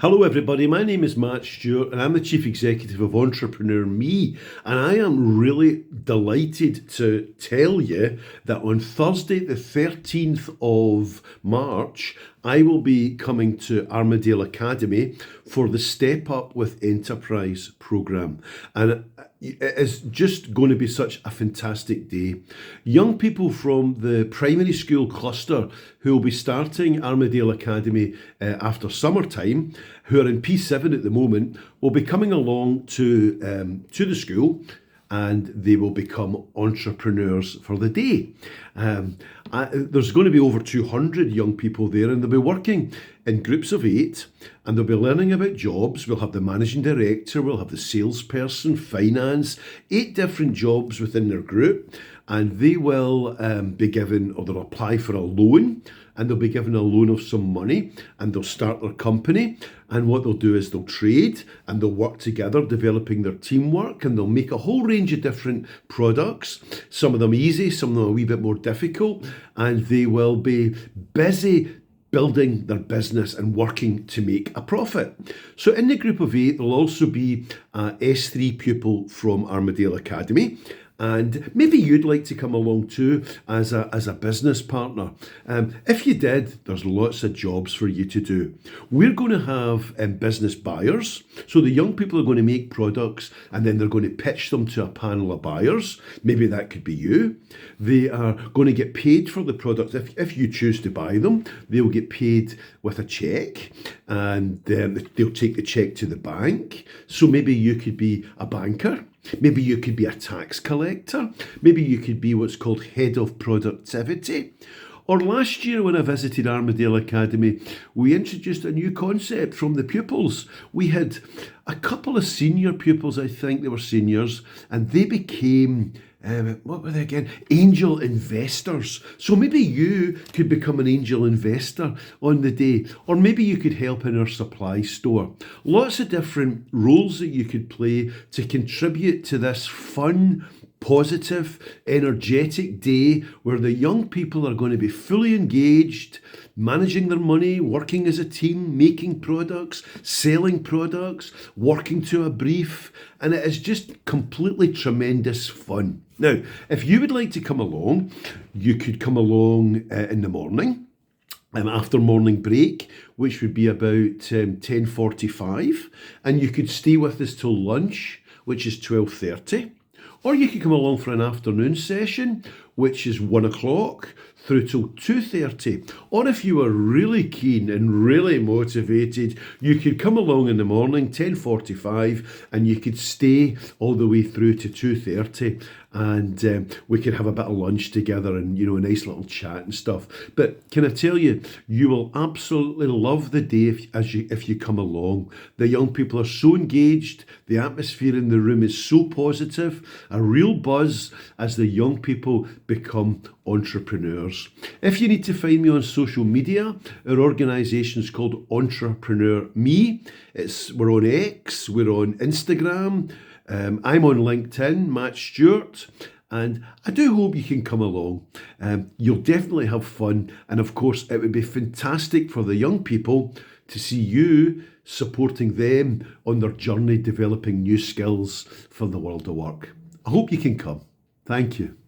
Hello everybody, my name is Matt Stewart and I'm the Chief Executive of Entrepreneur Me, and I am really delighted to tell you that on Thursday the 13th of March I will be coming to Armadale Academy for the Step Up with Enterprise programme, and it is just going to be such a fantastic day. Young people from the primary school cluster who will be starting Armadale Academy after summertime, who are in P7 at the moment, will be coming along to the school, and they will become entrepreneurs for the day. There's going to be over 200 young people there, and they'll be working in groups of 8, and they'll be learning about jobs. We'll have the managing director, we'll have the salesperson, finance, 8 different jobs within their group, and they will be given, or they'll apply for a loan, and they'll be given a loan of some money, and they'll start their company. And what they'll do is they'll trade and they'll work together, developing their teamwork, and they'll make a whole range of different products, some of them easy, some of them a wee bit more difficult, and they will be busy building their business and working to make a profit. So in the group of 8, there'll also be a S3 pupil from Armadale Academy. And maybe you'd like to come along too as a business partner. If you did, there's lots of jobs for you to do. We're going to have business buyers. So the young people are going to make products and then they're going to pitch them to a panel of buyers. Maybe that could be you. They are going to get paid for the products. If you choose to buy them, they'll get paid with a cheque, and they'll take the cheque to the bank. So maybe you could be a banker. Maybe you could be a tax collector. Maybe you could be what's called head of productivity. Or last year when I visited Armadale Academy, we introduced a new concept from the pupils. We had a couple of senior pupils, I think they were seniors, and they became what were they again? Angel investors. So maybe you could become an angel investor on the day, or maybe you could help in our supply store. Lots of different roles that you could play to contribute to this fun, positive, energetic day where the young people are going to be fully engaged, managing their money, working as a team, making products, selling products, working to a brief, and it is just completely tremendous fun. Now, if you would like to come along, you could come along in the morning, after morning break, which would be about 10:45, and you could stay with us till lunch, which is 12:30. Or you could come along for an afternoon session, which is 1 o'clock through till 2:30. Or if you were really keen and really motivated, you could come along in the morning, 10:45, and you could stay all the way through to 2:30. And we could have a bit of lunch together and, a nice little chat and stuff. But can I tell you, you will absolutely love the day if you come along. The young people are so engaged. The atmosphere in the room is so positive. A real buzz as the young people become entrepreneurs. If you need to find me on social media, our organisation is called Entrepreneur Me. We're on X, we're on Instagram. I'm on LinkedIn, Matt Stewart, and I do hope you can come along. You'll definitely have fun, and of course it would be fantastic for the young people to see you supporting them on their journey developing new skills for the world of work. I hope you can come. Thank you.